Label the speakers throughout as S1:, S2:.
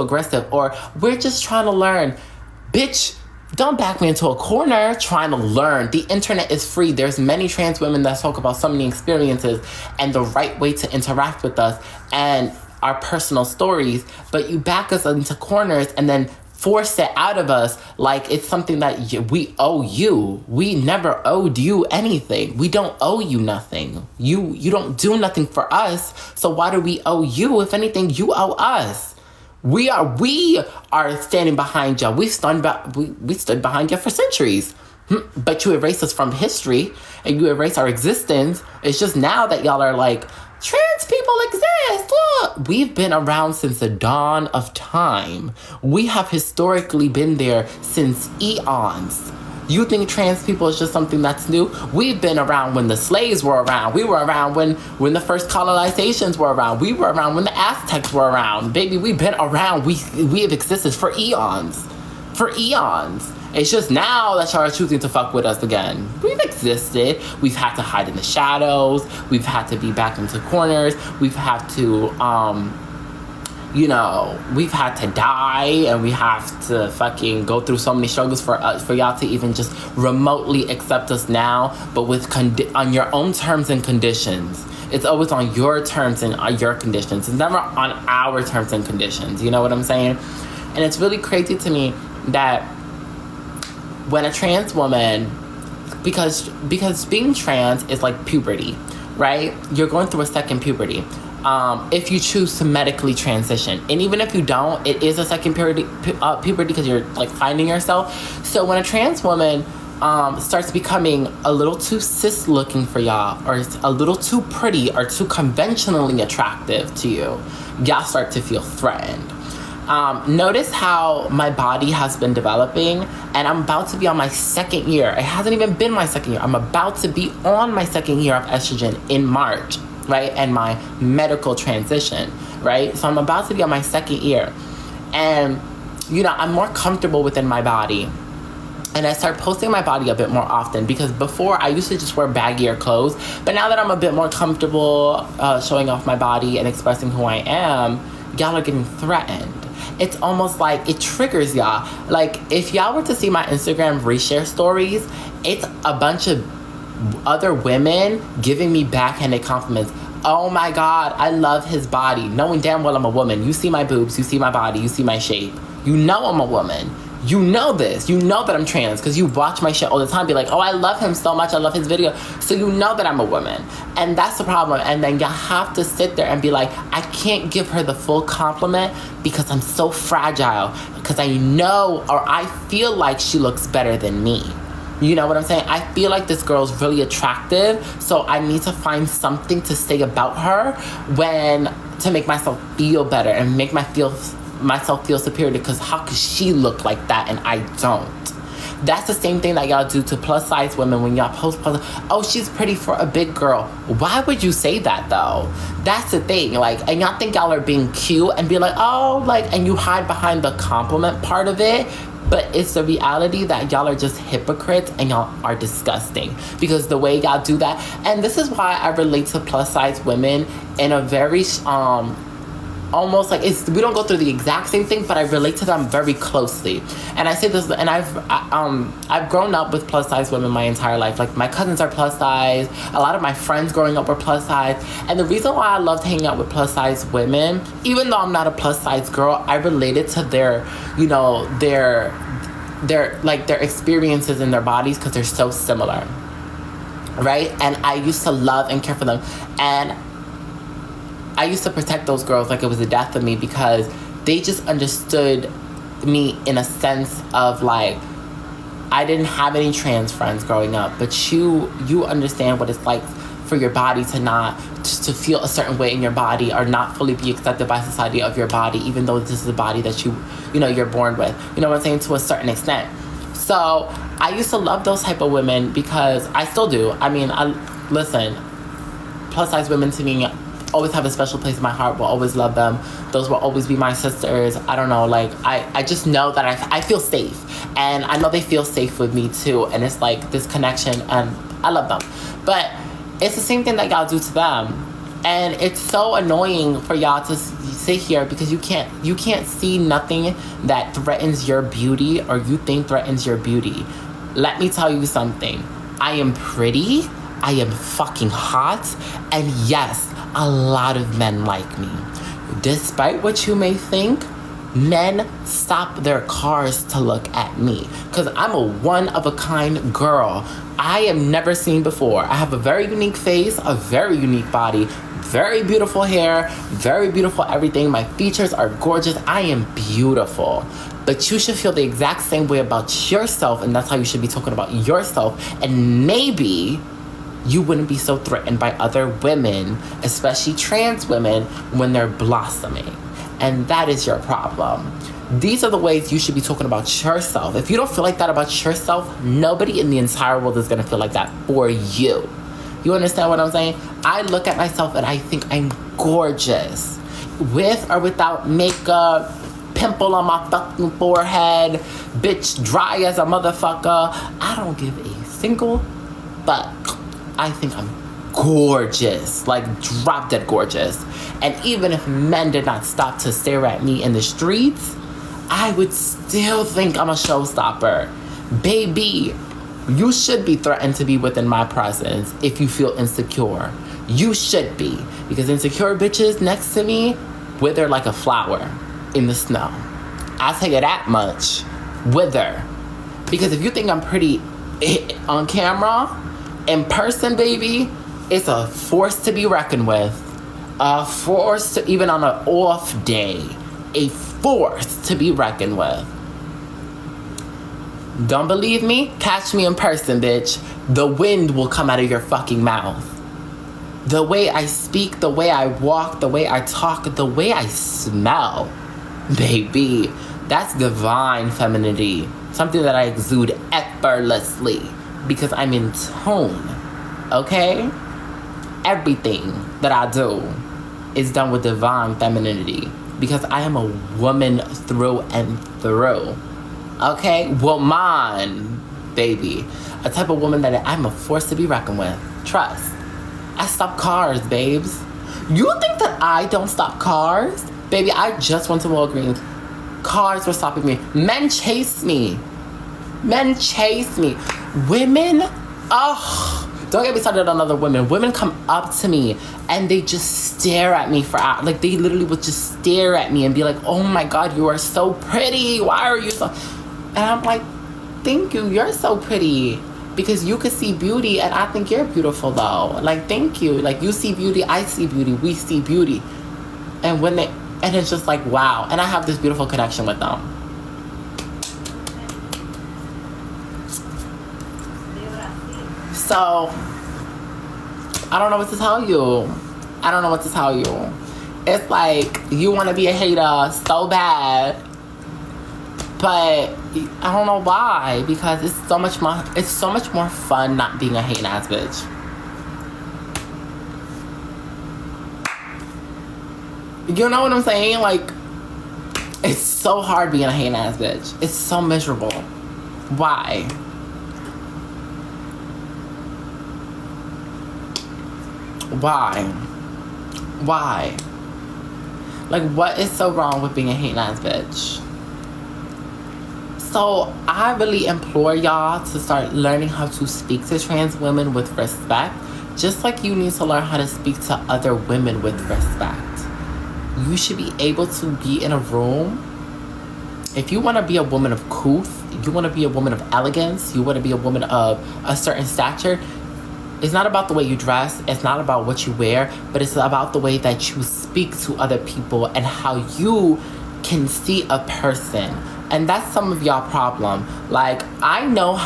S1: aggressive, or we're just trying to learn. Bitch, don't back me into a corner trying to learn. The internet is free. There's many trans women that talk about so many experiences and the right way to interact with us and our personal stories, but you back us into corners and then force it out of us like it's something that we owe you. We never owed you anything. We don't owe you nothing. You don't do nothing for us, so why do we owe you? If anything, you owe us. We are standing behind y'all. We stood behind you for centuries. But you erase us from history and you erase our existence. It's just now that y'all are like, trans people exist. Look, we've been around since the dawn of time. We have historically been there since eons. You think trans people is just something that's new? We've been around when the slaves were around. We were around when the first colonizations were around. We were around when the Aztecs were around. Baby, we've been around. We have existed for eons. For eons. It's just now that y'all are choosing to fuck with us again. We've existed. We've had to hide in the shadows. We've had to be back into corners. We've had to, we've had to die, and we have to fucking go through so many struggles for y'all to even just remotely accept us now, but with on your own terms and conditions. It's always on your terms and on your conditions. It's never on our terms and conditions. You know what I'm saying? And it's really crazy to me that when a trans woman, because being trans is like puberty, right? You're going through a second puberty. If you choose to medically transition. And even if you don't, it is a second puberty because you're like finding yourself. So when a trans woman starts becoming a little too cis looking for y'all, or a little too pretty or too conventionally attractive to you, y'all start to feel threatened. Notice how my body has been developing, and I'm about to be on my second year. It hasn't even been my second year. I'm about to be on my second year of estrogen in March, right? And my medical transition, right? So I'm about to be on my second year. And, I'm more comfortable within my body. And I start posting my body a bit more often, because before I used to just wear baggier clothes. But now that I'm a bit more comfortable showing off my body and expressing who I am, y'all are getting threatened. It's almost like it triggers y'all. Like, if y'all were to see my Instagram reshare stories, it's a bunch of other women giving me backhanded compliments. Oh my God, I love his body. Knowing damn well I'm a woman. You see my boobs, you see my body, you see my shape. You know I'm a woman. You know this. You know that I'm trans because you watch my shit all the time. Be like, oh, I love him so much. I love his video. So you know that I'm a woman. And that's the problem. And then you have to sit there and be like, I can't give her the full compliment because I'm so fragile. Because I know, or I feel like she looks better than me. You know what I'm saying? I feel like this girl's really attractive. So I need to find something to say about her to make myself feel better and make myself feel superior, because how could she look like that and I don't? That's the same thing that y'all do to plus size women when y'all post, oh, she's pretty for a big girl. Why would you say that though? That's the thing. Like, and y'all think y'all are being cute and be like, oh, like, and you hide behind the compliment part of it. But it's the reality that y'all are just hypocrites and y'all are disgusting, because the way y'all do that. And this is why I relate to plus size women in a very almost like we don't go through the exact same thing, but I relate to them very closely. And I say this, and I've grown up with plus size women my entire life. Like, my cousins are plus size. A lot of my friends growing up were plus size. And the reason why I loved hanging out with plus size women, even though I'm not a plus size girl, I related to their experiences in their bodies, because they're so similar, right? And I used to love and care for them. And I used to protect those girls like it was the death of me, because they just understood me in a sense of like, I didn't have any trans friends growing up, but you understand what it's like for your body to feel a certain way in your body, or not fully be accepted by society of your body, even though this is a body that you're born with. You know what I'm saying? To a certain extent. So I used to love those type of women, because I still do. I mean, listen, plus size women to me always have a special place in my heart. Will always love them. Those will always be my sisters. I don't know, like, I just know that I feel safe, and I know they feel safe with me too, and it's like this connection, and I love them. But it's the same thing that y'all do to them. And it's so annoying for y'all to sit here because you can't see nothing that threatens your beauty or you think threatens your beauty. Let me tell you something. I am pretty. I am fucking hot. And yes, a lot of men like me. Despite what you may think, men stop their cars to look at me because I'm a one-of-a-kind girl. I am never seen before. I have a very unique face, a very unique body, very beautiful hair, very beautiful everything. My features are gorgeous. I am beautiful. But you should feel the exact same way about yourself, and that's how you should be talking about yourself. And maybe you wouldn't be so threatened by other women, especially trans women, when they're blossoming. And that is your problem. These are the ways you should be talking about yourself. If you don't feel like that about yourself, nobody in the entire world is gonna feel like that for you. You understand what I'm saying? I look at myself and I think I'm gorgeous. With or without makeup, pimple on my fucking forehead, bitch dry as a motherfucker. I don't give a single fuck. I think I'm gorgeous, like drop dead gorgeous. And even if men did not stop to stare at me in the streets, I would still think I'm a showstopper. Baby, you should be threatened to be within my presence if you feel insecure. You should be. Because insecure bitches next to me wither like a flower in the snow. I'll tell you that much. Wither. Because if you think I'm pretty on camera, in person, baby, it's a force to be reckoned with. A force to, even on an off day, a force to be reckoned with. Don't believe me? Catch me in person, bitch. The wind will come out of your fucking mouth. The way I speak, the way I walk, the way I talk, the way I smell. Baby, that's divine femininity. Something that I exude effortlessly because I'm in tone, okay? Everything that I do is done with divine femininity because I am a woman through and through. Okay? Woman, baby. A type of woman that I'm a force to be reckoned with. Trust. I stop cars, babes. You think that I don't stop cars? Baby, I just went to Walgreens. Cars were stopping me. Men chase me. Men chase me. Women, don't get me started on other women. Women come up to me and they just stare at me for hours. Like, they literally would just stare at me and be like, oh my God, you are so pretty. Why are you so... And I'm like, thank you. You're so pretty. Because you could see beauty and I think you're beautiful though. Like, thank you. Like, you see beauty, I see beauty, we see beauty. And when they... And it's just like, wow. And I have this beautiful connection with them. So, I don't know what to tell you. I don't know what to tell you. It's like, you want to be a hater so bad. But I don't know why. Because it's so much more fun not being a hating ass bitch. You know what I'm saying? Like, it's so hard being a hating ass bitch. It's so miserable. Why? Why? Why? Like, what is so wrong with being a hating ass bitch? So, I really implore y'all to start learning how to speak to trans women with respect, just like you need to learn how to speak to other women with respect. You should be able to be in a room. If you want to be a woman of couth, you want to be a woman of elegance, you want to be a woman of a certain stature, it's not about the way you dress, it's not about what you wear, but it's about the way that you speak to other people and how you can see a person. And that's some of y'all problem. Like, I know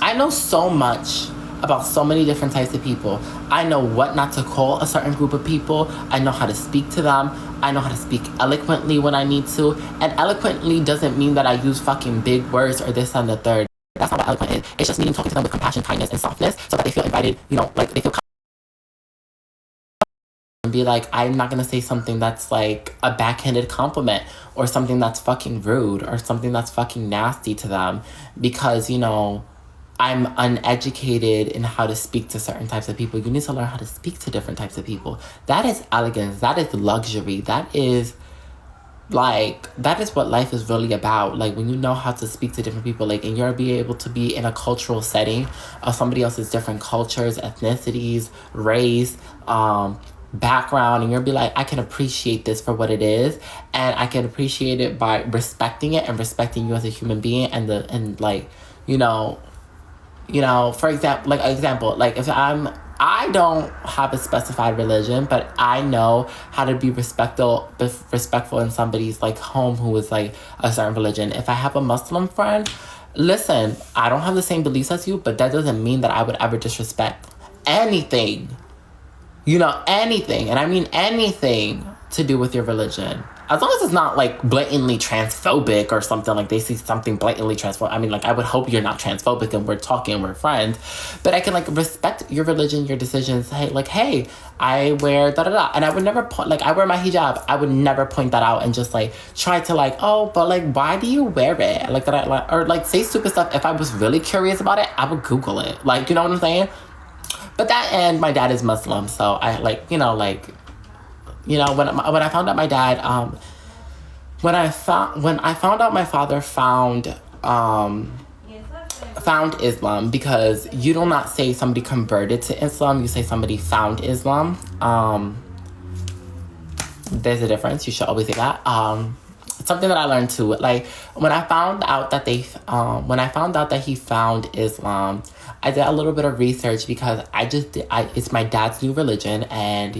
S1: I know so much about so many different types of people. I know what not to call a certain group of people. I know how to speak to them. I know how to speak eloquently when I need to. And eloquently doesn't mean that I use fucking big words or this and the third. That's not what eloquent is. It's just meaning talking to them with compassion, kindness, and softness so that they feel invited, you know, like they feel and be like, I'm not gonna say something that's like a backhanded compliment or something that's fucking rude or something that's fucking nasty to them because, you know, I'm uneducated in how to speak to certain types of people. You need to learn how to speak to different types of people. That is elegance. That is luxury. That is what life is really about. Like, when you know how to speak to different people, like, and you're be able to be in a cultural setting of somebody else's different cultures, ethnicities, race, background, and you'll be like, I can appreciate this for what it is, and I can appreciate it by respecting it and respecting you as a human being, and like, for example, like, if I don't have a specified religion, but I know how to be respectful in somebody's, like, home who is, like, a certain religion. If I have a Muslim friend, listen, I don't have the same beliefs as you, but that doesn't mean that I would ever disrespect anything. Anything, and I mean anything to do with your religion. As long as it's not, like, blatantly transphobic or something, like they see something blatantly transphobic. I mean, like, I would hope you're not transphobic and we're talking, we're friends. But I can, like, respect your religion, your decisions. Hey, I wear da-da-da. And I would never I wear my hijab. I would never point that out and just, like, try to, like, oh, but, like, why do you wear it? Like, that, or, like, say stupid stuff. If I was really curious about it, I would Google it. Like, you know what I'm saying? But that, and my dad is Muslim, so I, when I found out my dad, when I found out my father found Islam, because you do not say somebody converted to Islam, you say somebody found Islam. There's a difference. You should always say that. Something that I learned too, like, when I found out that he found Islam, I did a little bit of research, because it's my dad's new religion, and,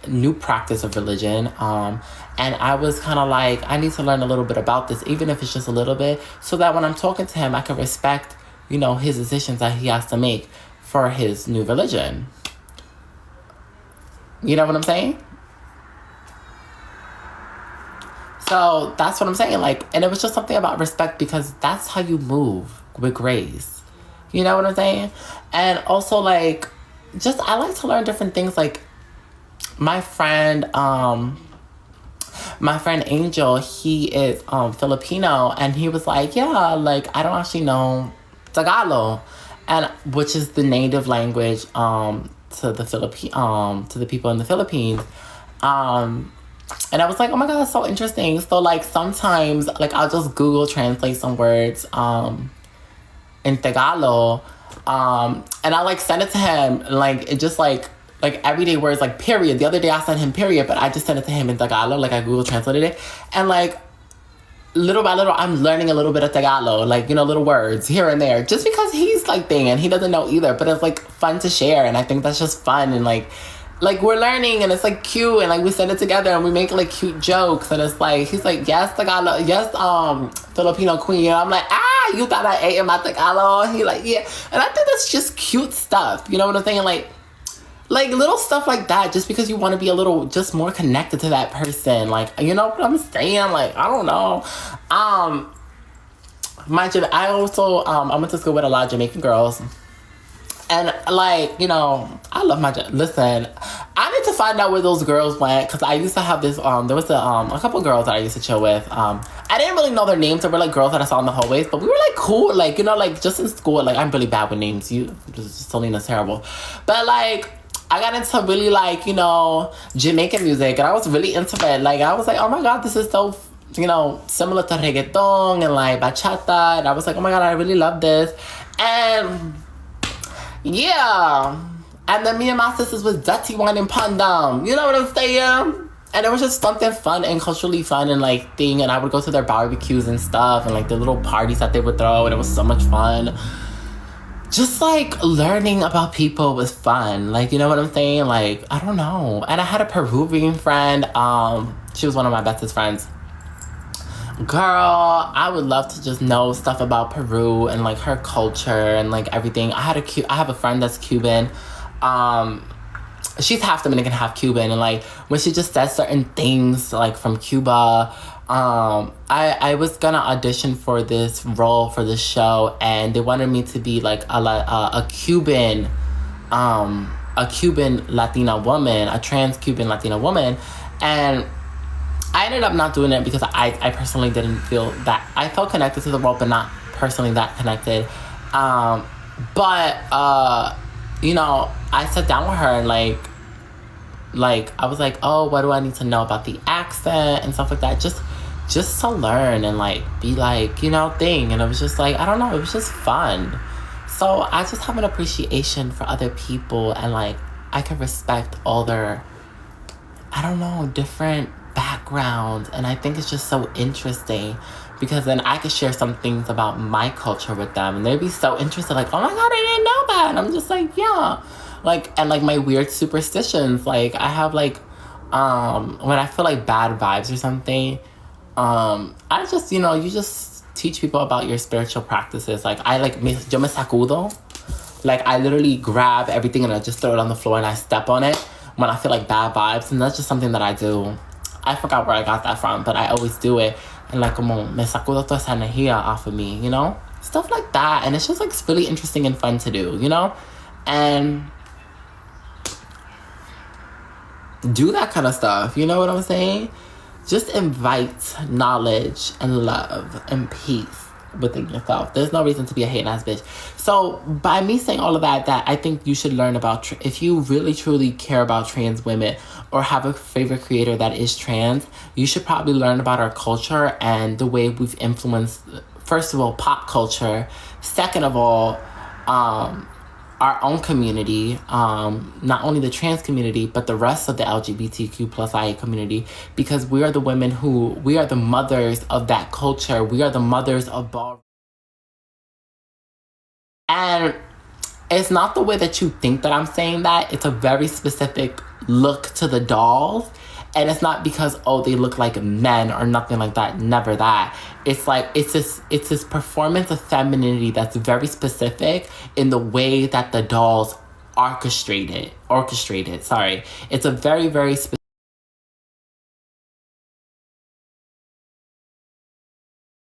S1: new practice of religion. And I was kind of like, I need to learn a little bit about this, even if it's just a little bit, so that when I'm talking to him, I can respect, his decisions that he has to make for his new religion. You know what I'm saying? So that's what I'm saying. Like, and it was just something about respect, because that's how you move with grace. You know what I'm saying? And also, like, I like to learn different things. Like, my friend Angel, he is Filipino, and he was like, yeah, like, I don't actually know Tagalog, and which is the native language to the people in the Philippines. And I was like, oh my God, that's so interesting. So, like, sometimes, like, I'll just Google translate some words in Tagalog, and I'll, like, send it to him, like, it just, like everyday words, like, period. The other day I sent him period, but I just sent it to him in Tagalog, like, I Google translated it, and, like, little by little, I'm learning a little bit of Tagalog, like, little words here and there, just because he's, like, thing, and he doesn't know either, but it's, like, fun to share, and I think that's just fun, and, like, we're learning, and it's, like, cute, and, like, we send it together, and we make, like, cute jokes, and it's, like, he's, like, yes, Tagalog, yes, Filipino queen, and I'm like, you thought I ate in my Tagalog? He, like, yeah, and I think that's just cute stuff, you know what I'm saying, like, little stuff like that, just because you want to be a little, just more connected to that person, like, you know what I'm saying, like, I don't know, I also, I went to school with a lot of Jamaican girls. And, like, I love listen, I need to find out where those girls went, because I used to have this, there was a couple girls that I used to chill with. I didn't really know their names. They were, like, girls that I saw in the hallways, but we were, like, cool, like, like, just in school, like, I'm really bad with names. Selyna's terrible. But, like, I got into really, like, Jamaican music, and I was really into it. Like, I was like, oh my God, this is so, similar to reggaeton and, like, bachata, and I was like, oh my God, I really love this. And yeah, and then me and my sisters was dirty wine and pandam. You know what I'm saying? And it was just something fun and culturally fun and, like, thing. And I would go to their barbecues and stuff, and, like, the little parties that they would throw, and it was so much fun. Just, like, learning about people was fun. Like, you know what I'm saying? Like, I don't know. And I had a Peruvian friend. She was one of my bestest friends. Girl, I would love to just know stuff about Peru and, like, her culture and, like, everything. I have a friend that's Cuban. She's half Dominican, half Cuban, and, like, when she just says certain things, like, from Cuba, I was gonna audition for this role for this show, and they wanted me to be, like, a Cuban Latina woman, a trans Cuban Latina woman, and I ended up not doing it because I personally didn't feel that I felt connected to the role, but not personally that connected. But you know, I sat down with her and like I was like, oh, what do I need to know about the accent and stuff like that? Just to learn and like be like, you know, thing. And it was just like, I don't know, it was just fun. So I just have an appreciation for other people, and like I can respect all their, I don't know, different backgrounds. And I think it's just so interesting because then I could share some things about my culture with them and they'd be so interested, like, oh my God, I didn't know that. And I'm just like, yeah. Like, and like my weird superstitions, like I have like, when I feel like bad vibes or something, I just, you know, you just teach people about your spiritual practices. Like I like, yo me sacudo. Like I literally grab everything and I just throw it on the floor and I step on it when I feel like bad vibes. And that's just something that I do. I forgot where I got that from, but I always do it. And like, como me sacudo toda esa energía off of me, you know? Stuff like that. And it's just like really interesting and fun to do, you know? And do that kind of stuff, you know what I'm saying? Just invite knowledge and love and peace within yourself. There's no reason to be a hating ass bitch. So by me saying all of that I think you should learn about, if you really truly care about trans women or have a favorite creator that is trans, you should probably learn about our culture and the way we've influenced, first of all, pop culture. Second of all, our own community, not only the trans community, but the rest of the LGBTQ plus IA community, because we are the women we are the mothers of that culture. We are the mothers of ballroom. And it's not the way that you think that I'm saying that. It's a very specific look to the dolls. And it's not because, oh, they look like men or nothing like that. Never that. It's like, it's this performance of femininity that's very specific in the way that the dolls orchestrated. Sorry. It's a very, very specific